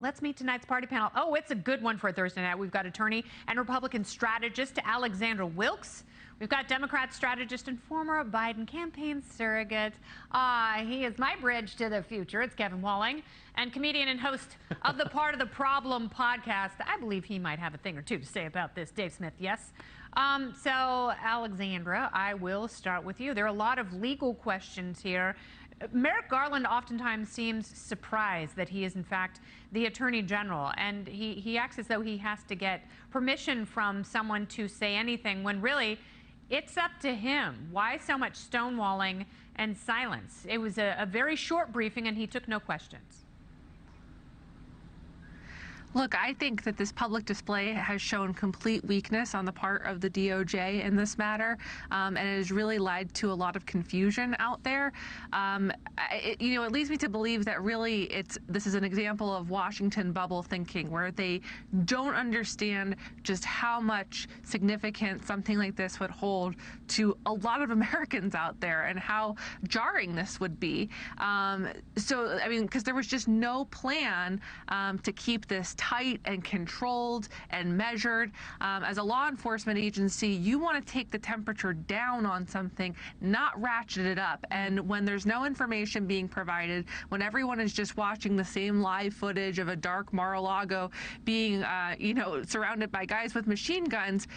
Let's meet tonight's party panel. Oh, it's a good one for a Thursday night. We've got attorney and Republican strategist Alexandra Wilkes. We've got Democrat strategist and former Biden campaign surrogate. He is my bridge to the future. It's Kevin Walling, and comedian and host of the Part of the Problem podcast. I believe he might have a thing or two to say about this. Dave Smith, yes. So, Alexandra, I will start with you. There are a lot of legal questions here. Merrick Garland oftentimes seems surprised that he is, in fact, the Attorney General, and he acts as though he has to get permission from someone to say anything when really it's up to him. Why so much stonewalling and silence? It was a very short briefing, and he took no questions. Look, I think that this public display has shown complete weakness on the part of the DOJ in this matter, and it has really led to a lot of confusion out there. It leads me to believe that really this is an example of Washington bubble thinking, where they don't understand just how much significance something like this would hold to a lot of Americans out there and how jarring this would be. Because there was just no plan to keep this tight and controlled and measured. As a law enforcement agency, you want to take the temperature down on something, not ratchet it up. And when there's no information being provided, when everyone is just watching the same live footage of a dark Mar-a-Lago being, surrounded by guys with machine guns,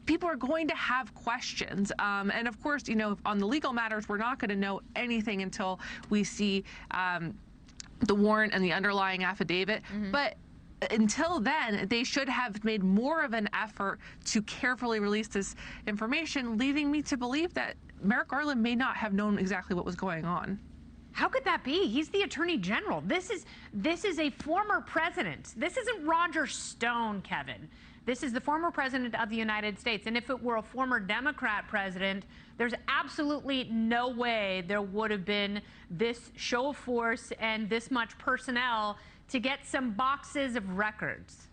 people are going to have questions. And of course, on the legal matters, we're not going to know anything until we see the warrant and the underlying affidavit. Mm-hmm. But until then, they should have made more of an effort to carefully release this information, leading me to believe that Merrick Garland may not have known exactly what was going on. How could that be? He's the Attorney General. This is a former president. This isn't Roger Stone, Kevin. This is the former president of the United States. And if it were a former Democrat president, there's absolutely no way there would have been this show of force and this much personnel to get some boxes of records.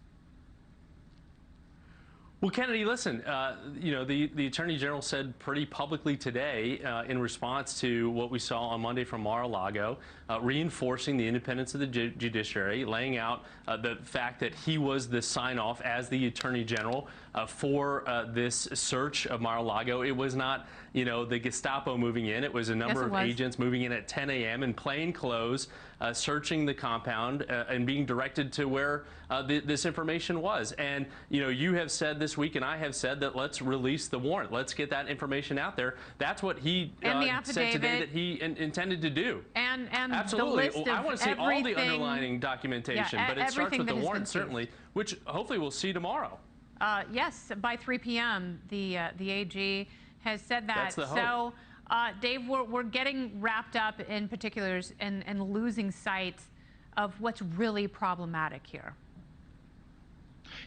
Well, Kennedy, listen, the Attorney General said pretty publicly today in response to what we saw on Monday from Mar-a-Lago, reinforcing the independence of the judiciary, laying out the fact that he was the sign-off as the Attorney General for this search of Mar-a-Lago. It was not, the Gestapo moving in. It was a number of agents moving in at 10 a.m. in plain clothes, searching the compound and being directed to where this information was. And, you have said this week, and I have said that let's release the warrant. Let's get that information out there. That's what he said today that he intended to do. And absolutely. The list I want to see all the everything, underlying documentation, but it starts with the warrant, certainly, which hopefully we'll see tomorrow. Yes, by 3 p.m. The AG has said that. That's the hope. So, Dave, we're getting wrapped up in particulars and losing sight of what's really problematic here.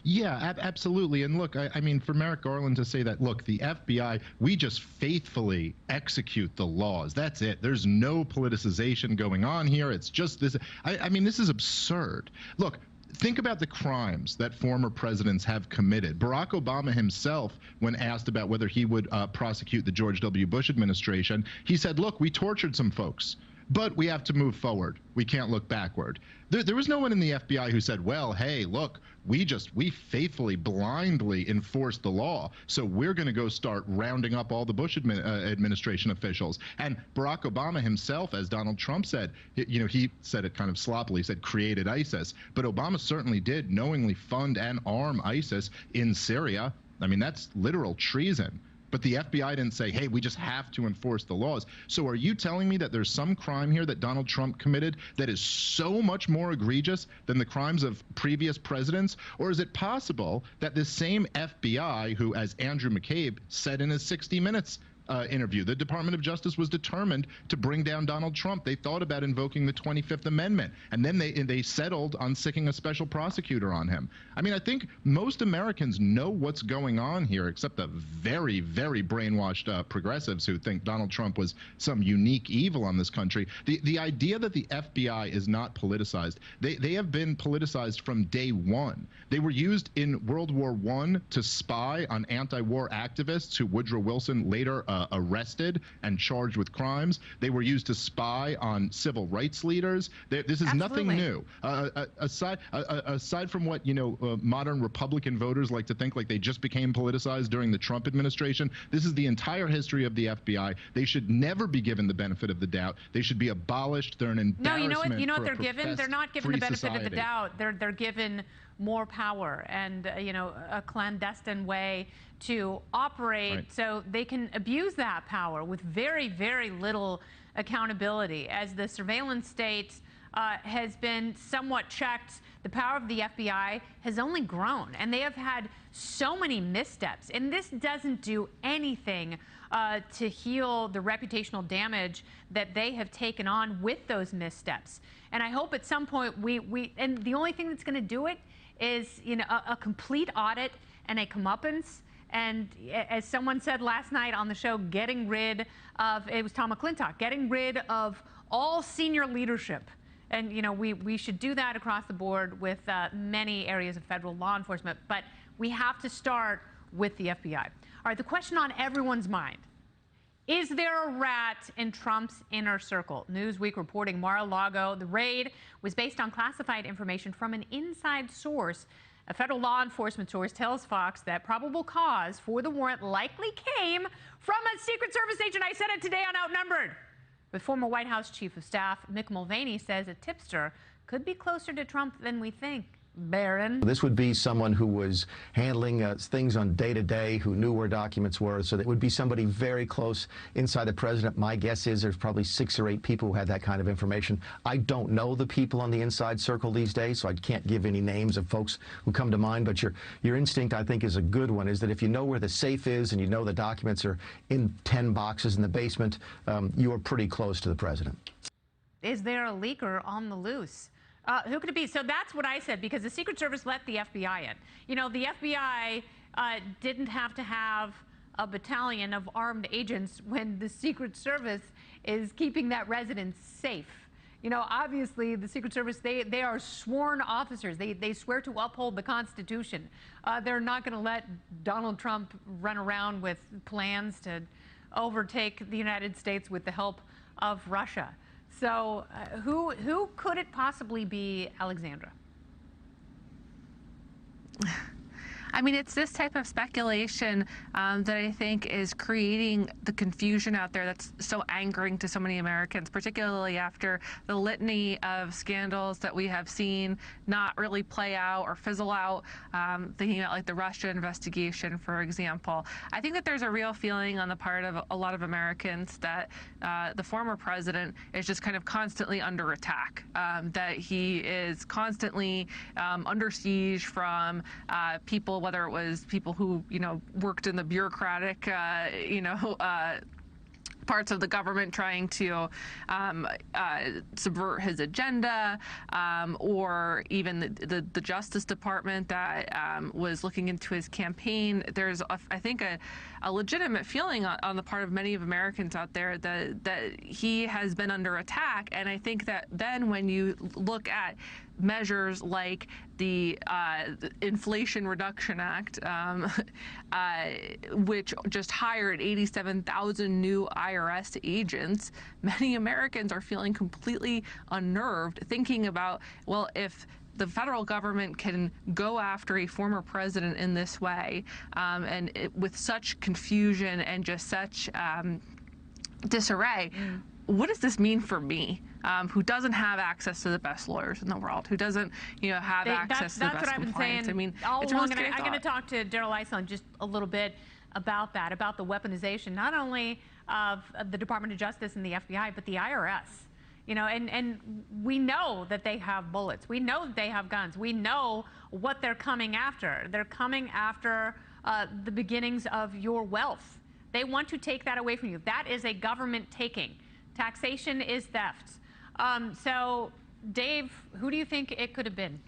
Yeah, absolutely. And look, I mean, for Merrick Garland to say that, look, the FBI, we just faithfully execute the laws. That's it. There's no politicization going on here. It's just this. I mean, this is absurd. Look, think about the crimes that former presidents have committed. Barack Obama himself, when asked about whether he would prosecute the George W. Bush administration, he said, look, we tortured some folks, but we have to move forward. We can't look backward. There was no one in the FBI who said, well, hey, look, we faithfully, blindly enforced the law, so we're going to go start rounding up all the Bush administration officials. And Barack Obama himself, as Donald Trump said, he said it kind of sloppily, said created ISIS. But Obama certainly did knowingly fund and arm ISIS in Syria. I mean, that's literal treason. But the FBI didn't say, hey, we just have to enforce the laws. So are you telling me that there's some crime here that Donald Trump committed that is so much more egregious than the crimes of previous presidents? Or is it possible that this same FBI, who, as Andrew McCabe said in his 60 Minutes interview, the Department of Justice was determined to bring down Donald Trump. They thought about invoking the 25th Amendment, and then they settled on sicking a special prosecutor on him. I mean, I think most Americans know what's going on here, except the very, very brainwashed progressives who think Donald Trump was some unique evil on this country. The idea that the FBI is not politicized, they have been politicized from day one. They were used in World War I to spy on anti-war activists who Woodrow Wilson later arrested and charged with crimes. They were used to spy on civil rights leaders. This is nothing new. Aside from what modern Republican voters like to think, like they just became politicized during the Trump administration, this is the entire history of the FBI. They should never be given the benefit of the doubt. They should be abolished. They're an embarrassment. No, you know what for a they're given? They're not given the benefit of the doubt. They're given more power and a clandestine way to operate, right, so they can abuse that power with very, very little accountability. As the surveillance state has been somewhat checked, the power of the FBI has only grown, and they have had so many missteps. And this doesn't do anything to heal the reputational damage that they have taken on with those missteps. And I hope at some point and the only thing that's going to do it is a complete audit and a comeuppance. And as someone said last night on the show, getting rid of, it was Tom McClintock, getting rid of all senior leadership. And we should do that across the board with many areas of federal law enforcement. But we have to start with the FBI. All right, the question on everyone's mind: is there a rat in Trump's inner circle? Newsweek reporting Mar-a-Lago. The raid was based on classified information from an inside source. A federal law enforcement source tells Fox that probable cause for the warrant likely came from a Secret Service agent. I said it today on Outnumbered. But former White House Chief of Staff Mick Mulvaney says a tipster could be closer to Trump than we think. Baron. This would be someone who was handling things on day-to-day, who knew where documents were. So that would be somebody very close inside the president. My guess is there's probably 6 or 8 people who had that kind of information. I don't know the people on the inside circle these days, so I can't give any names of folks who come to mind. But your instinct, I think, is a good one, is that if you know where the safe is and you know the documents are in 10 boxes in the basement, you are pretty close to the president. Is there a leaker on the loose? Who could it be? So that's what I said, because the Secret Service let the FBI in. The FBI didn't have to have a battalion of armed agents when the Secret Service is keeping that residence safe. Obviously, the Secret Service, they are sworn officers. They swear to uphold the Constitution. They're not going to let Donald Trump run around with plans to overtake the United States with the help of Russia. So who could it possibly be, Alexandra? I mean, it's this type of speculation that I think is creating the confusion out there that's so angering to so many Americans, particularly after the litany of scandals that we have seen not really play out or fizzle out, thinking about like the Russia investigation, for example. I think that there's a real feeling on the part of a lot of Americans that the former president is just kind of constantly under attack, that he is constantly under siege from people, whether it was people who, worked in the bureaucratic, parts of the government trying to subvert his agenda, or even the Justice Department that was looking into his campaign. There's, I think, a legitimate feeling on the part of many of Americans out there that he has been under attack. And I think that then when you look at measures like the Inflation Reduction Act, which just hired 87,000 new IRS agents, many Americans are feeling completely unnerved, thinking about, well, if the federal government can go after a former president in this way, and with such confusion and just such disarray, what does this mean for me, who doesn't have access to the best lawyers in the world, who doesn't, have access to the best compliance? That's what I've been saying. I mean, all along, and I'm going to talk to Darrell Ison just a little bit about that, about the weaponization, not only of the Department of Justice and the FBI, but the IRS. And we know that they have bullets. We know that they have guns. We know what they're coming after. They're coming after the beginnings of your wealth. They want to take that away from you. That is a government taking. Taxation is theft. So, Dave, who do you think it could have been?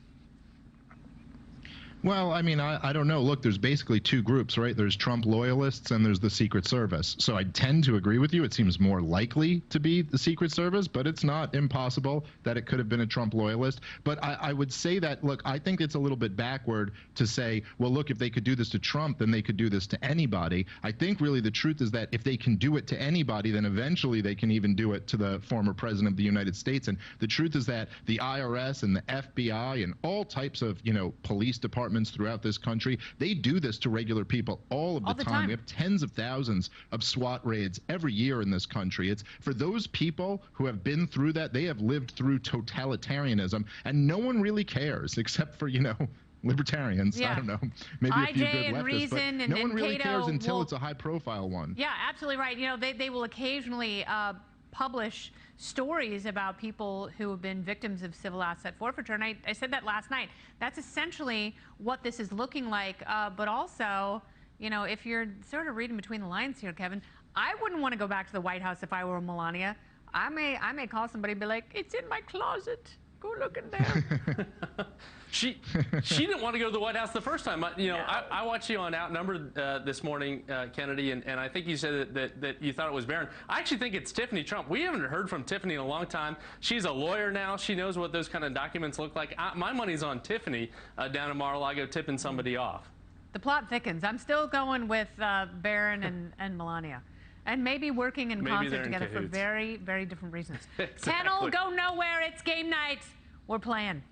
Well, I mean, I don't know. Look, there's basically two groups, right? There's Trump loyalists and there's the Secret Service. So I tend to agree with you. It seems more likely to be the Secret Service, but it's not impossible that it could have been a Trump loyalist. But I would say that, look, I think it's a little bit backward to say, well, look, if they could do this to Trump, then they could do this to anybody. I think really the truth is that if they can do it to anybody, then eventually they can even do it to the former president of the United States. And the truth is that the IRS and the FBI and all types of, police departments throughout this country, they do this to regular people all of the time. We have tens of thousands of SWAT raids every year in this country. It's for those people who have been through that, they have lived through totalitarianism, and no one really cares except for, libertarians. Yeah. I don't know, maybe a few good and leftists, Reason, but and no one really Cato cares until will, it's a high-profile one. Yeah, absolutely right. They will occasionally publish stories about people who have been victims of civil asset forfeiture. And I said that last night. That's essentially what this is looking like. But also, if you're sort of reading between the lines here, Kevin, I wouldn't want to go back to the White House if I were Melania. I may call somebody and be like, it's in my closet. Go look in there. She didn't want to go to the White House the first time. I watched you on Outnumbered this morning, Kennedy, and I think you said that you thought it was Barron. I actually think it's Tiffany Trump. We haven't heard from Tiffany in a long time. She's a lawyer now. She knows what those kind of documents look like. My money's on Tiffany down in Mar-a-Lago tipping somebody off. The plot thickens. I'm still going with Barron and Melania. And maybe working in concert together for very, very different reasons. Exactly. Kennel, go nowhere. It's game night. We're playing.